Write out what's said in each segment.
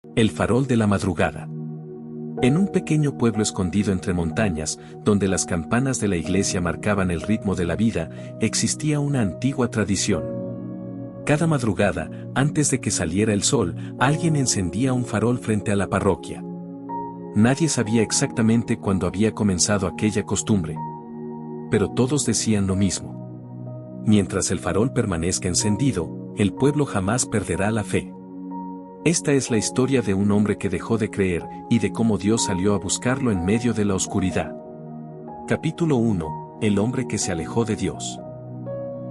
El farol de la madrugada. En un pequeño pueblo escondido entre montañas, donde las campanas de la iglesia marcaban el ritmo de la vida, existía una antigua tradición. Cada madrugada, antes de que saliera el sol, alguien encendía un farol frente a la parroquia. Nadie sabía exactamente cuándo había comenzado aquella costumbre. Pero todos decían lo mismo. Mientras el farol permanezca encendido, el pueblo jamás perderá la fe. Esta es la historia de un hombre que dejó de creer y de cómo Dios salió a buscarlo en medio de la oscuridad. Capítulo 1. El hombre que se alejó de Dios.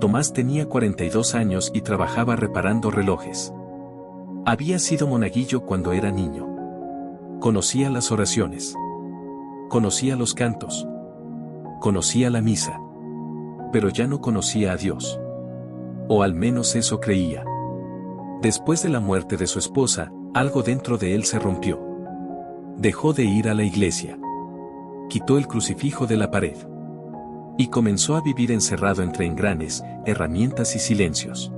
Tomás tenía 42 años y trabajaba reparando relojes. Había sido monaguillo cuando era niño. Conocía las oraciones. Conocía los cantos. Conocía la misa. Pero ya no conocía a Dios. O al menos eso creía. Después de la muerte de su esposa, algo dentro de él se rompió. Dejó de ir a la iglesia. Quitó el crucifijo de la pared. Y comenzó a vivir encerrado entre engranes, herramientas y silencios.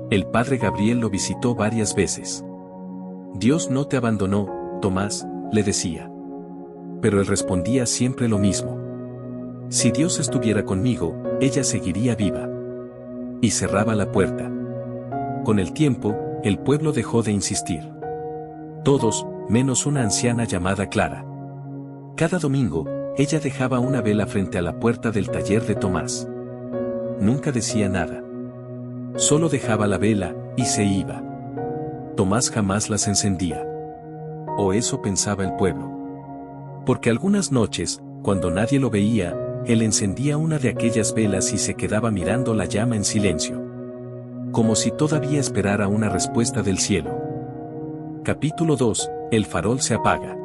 El padre Gabriel lo visitó varias veces. Dios no te abandonó, Tomás, le decía. Pero él respondía siempre lo mismo. Si Dios estuviera conmigo, ella seguiría viva. Y cerraba la puerta. Con el tiempo, el pueblo dejó de insistir. Todos, menos una anciana llamada Clara. Cada domingo, ella dejaba una vela frente a la puerta del taller de Tomás. Nunca decía nada. Solo dejaba la vela, y se iba. Tomás jamás las encendía. O eso pensaba el pueblo. Porque algunas noches, cuando nadie lo veía, él encendía una de aquellas velas y se quedaba mirando la llama en silencio. Como si todavía esperara una respuesta del cielo. Capítulo 2. El farol se apaga.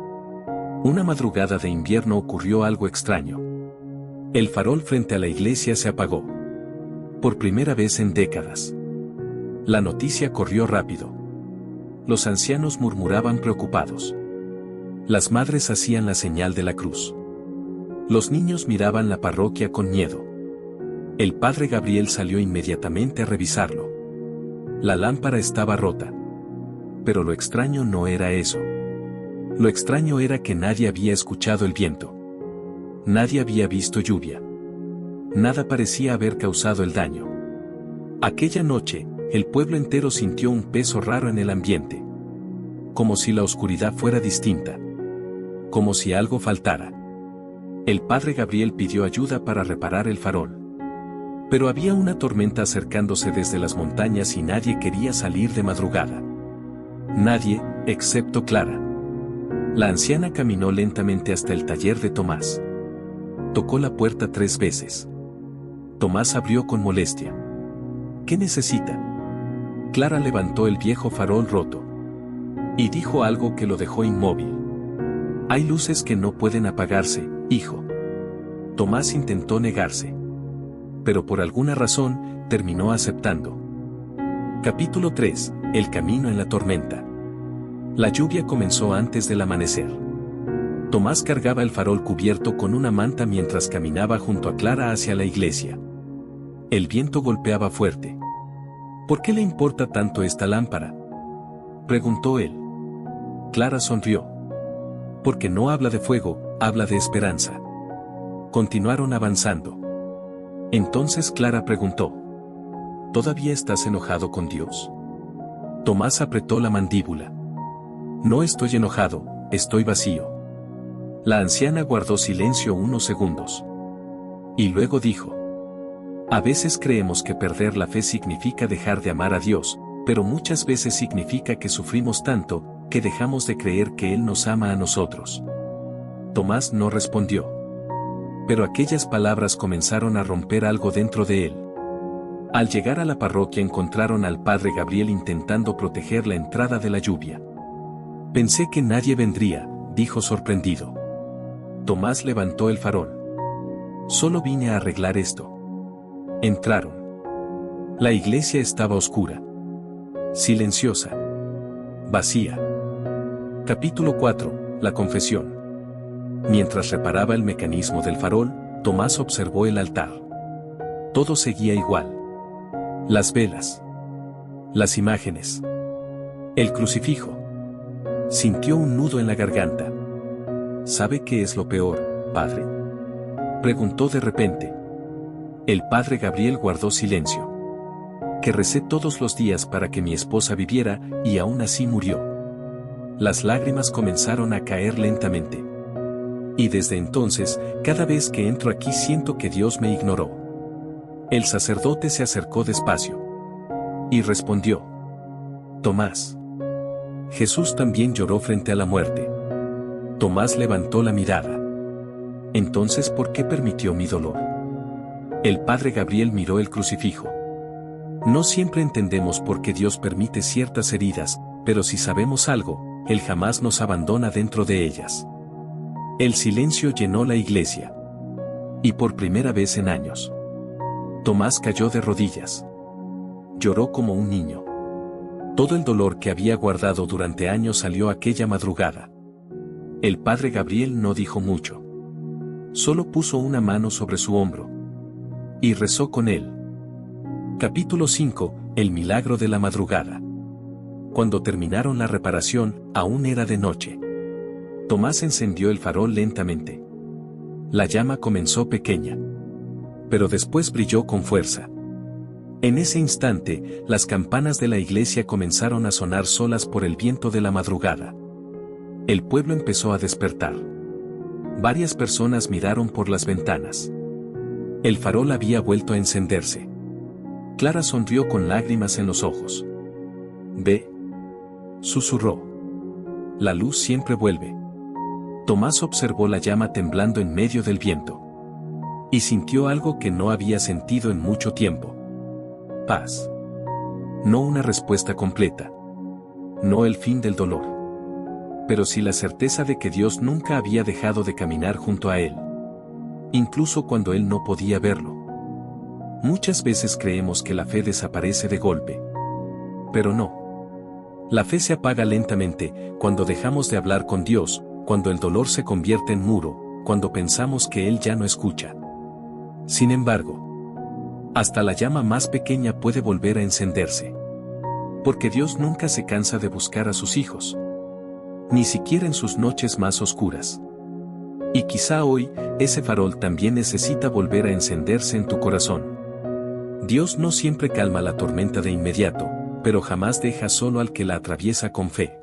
Una madrugada de invierno ocurrió algo extraño. El farol frente a la iglesia se apagó. Por primera vez en décadas. La noticia corrió rápido. Los ancianos murmuraban preocupados. Las madres hacían la señal de la cruz. Los niños miraban la parroquia con miedo. El padre Gabriel salió inmediatamente a revisarlo. La lámpara estaba rota. Pero lo extraño no era eso. Lo extraño era que nadie había escuchado el viento. Nadie había visto lluvia. Nada parecía haber causado el daño. Aquella noche, el pueblo entero sintió un peso raro en el ambiente. Como si la oscuridad fuera distinta. Como si algo faltara. El padre Gabriel pidió ayuda para reparar el farol. Pero había una tormenta acercándose desde las montañas y nadie quería salir de madrugada. Nadie, excepto Clara. La anciana caminó lentamente hasta el taller de Tomás. Tocó la puerta 3 veces. Tomás abrió con molestia. ¿Qué necesita? Clara levantó el viejo farol roto. Y dijo algo que lo dejó inmóvil. Hay luces que no pueden apagarse, hijo. Tomás intentó negarse. Pero por alguna razón, terminó aceptando. Capítulo 3. El camino en la tormenta. La lluvia comenzó antes del amanecer. Tomás cargaba el farol cubierto con una manta mientras caminaba junto a Clara hacia la iglesia. El viento golpeaba fuerte. ¿Por qué le importa tanto esta lámpara?, preguntó él. Clara sonrió. Porque no habla de fuego, habla de esperanza. Continuaron avanzando. Entonces Clara preguntó. ¿Todavía estás enojado con Dios? Tomás apretó la mandíbula. No estoy enojado, estoy vacío. La anciana guardó silencio unos segundos. Y luego dijo. A veces creemos que perder la fe significa dejar de amar a Dios, pero muchas veces significa que sufrimos tanto, que dejamos de creer que Él nos ama a nosotros. Tomás no respondió. Pero aquellas palabras comenzaron a romper algo dentro de él. Al llegar a la parroquia encontraron al padre Gabriel intentando proteger la entrada de la lluvia. Pensé que nadie vendría, dijo sorprendido. Tomás levantó el farol. Solo vine a arreglar esto. Entraron. La iglesia estaba oscura. Silenciosa. Vacía. Capítulo 4. La confesión. Mientras reparaba el mecanismo del farol, Tomás observó el altar. Todo seguía igual. Las velas. Las imágenes. El crucifijo. Sintió un nudo en la garganta. ¿Sabe qué es lo peor, padre?, preguntó de repente. El padre Gabriel guardó silencio. Que recé todos los días para que mi esposa viviera, y aún así murió. Las lágrimas comenzaron a caer lentamente. Y desde entonces, cada vez que entro aquí siento que Dios me ignoró. El sacerdote se acercó despacio. Y respondió: Tomás. Jesús también lloró frente a la muerte. Tomás levantó la mirada. Entonces, ¿por qué permitió mi dolor? El padre Gabriel miró el crucifijo. No siempre entendemos por qué Dios permite ciertas heridas, pero si sabemos algo, Él jamás nos abandona dentro de ellas. El silencio llenó la iglesia. Y por primera vez en años, Tomás cayó de rodillas. Lloró como un niño. Todo el dolor que había guardado durante años salió aquella madrugada. El padre Gabriel no dijo mucho. Solo puso una mano sobre su hombro. Y rezó con él. Capítulo 5. El milagro de la madrugada. Cuando terminaron la reparación, aún era de noche. Tomás encendió el farol lentamente. La llama comenzó pequeña, pero después brilló con fuerza. En ese instante, las campanas de la iglesia comenzaron a sonar solas por el viento de la madrugada. El pueblo empezó a despertar. Varias personas miraron por las ventanas. El farol había vuelto a encenderse. Clara sonrió con lágrimas en los ojos. «Ve», susurró. «La luz siempre vuelve». Tomás observó la llama temblando en medio del viento. Y sintió algo que no había sentido en mucho tiempo. Paz. No una respuesta completa. No el fin del dolor. Pero sí la certeza de que Dios nunca había dejado de caminar junto a él. Incluso cuando él no podía verlo. Muchas veces creemos que la fe desaparece de golpe. Pero no. La fe se apaga lentamente, cuando dejamos de hablar con Dios, cuando el dolor se convierte en muro, cuando pensamos que Él ya no escucha. Sin embargo, hasta la llama más pequeña puede volver a encenderse. Porque Dios nunca se cansa de buscar a sus hijos. Ni siquiera en sus noches más oscuras. Y quizá hoy, ese farol también necesita volver a encenderse en tu corazón. Dios no siempre calma la tormenta de inmediato, pero jamás deja solo al que la atraviesa con fe.